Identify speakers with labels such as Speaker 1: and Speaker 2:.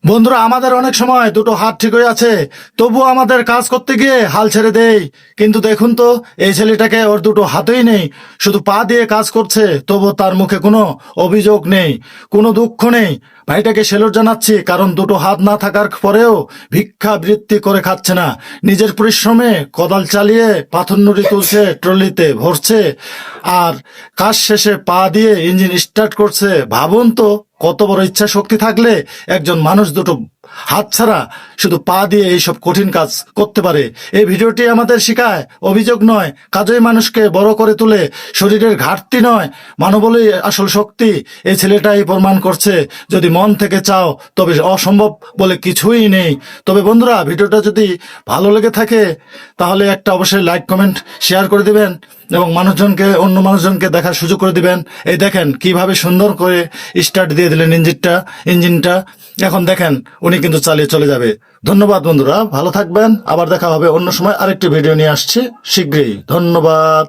Speaker 1: বন্ধুরা, আমাদের অনেক সময় দুটো হাত ঠিক হয়ে আছে, তবুও আমাদের কাজ করতে গিয়ে হাল ছেড়ে দেই। কিন্তু দেখুন তো, এই ছেলেটাকে ওর দুটো হাতই নেই, শুধু পা দিয়ে কাজ করছে, তবু তার মুখে কোনো অভিযোগ নেই, কোনো দুঃখ নেই। ভাইটাকে সেলুট জানাচ্ছি, কারণ দুটো হাত না থাকার পরেও ভিক্ষাবৃত্তি করে খাচ্ছে না, নিজের পরিশ্রমে কোদাল চালিয়ে পাথর নুড়ি তুলছে, ট্রলিতে ভরছে, আর কাজ শেষে পা দিয়ে ইঞ্জিন স্টার্ট করছে। ভাবুন তো, কত বড় ইচ্ছা শক্তি থাকলে একজন মানুষ দুটো হাত ছাড়া শুধু পা দিয়ে এইসব কঠিন কাজ করতে পারে। এই ভিডিওটি আমাদের শেখায় অভিযোগ নয়, কাজই মানুষকে বড় করে তোলে, শরীরের ঘাটতি নয়, মানববলই আসল শক্তি। এই ছেলেটাই প্রমাণ করছে, যদি মন থেকে চাও তবে অসম্ভব বলে কিছুই নেই। তবে বন্ধুরা, ভিডিওটা যদি ভালো লেগে থাকে তাহলে একটা অবশ্যই লাইক কমেন্ট শেয়ার করে দিবেন এবং অন্য মানুষজনকে দেখার সুযোগ করে দিবেন। এই দেখেন কিভাবে সুন্দর করে স্টার্ট দিয়ে দিলেন ইঞ্জিনটা। এখন দেখেন উনি কিন্তু চালিয়ে চলে যাবে। ধন্যবাদ বন্ধুরা, ভালো থাকবেন। আবার দেখা হবে অন্য সময়, আরেকটি ভিডিও নিয়ে আসছি শীঘ্রই। ধন্যবাদ।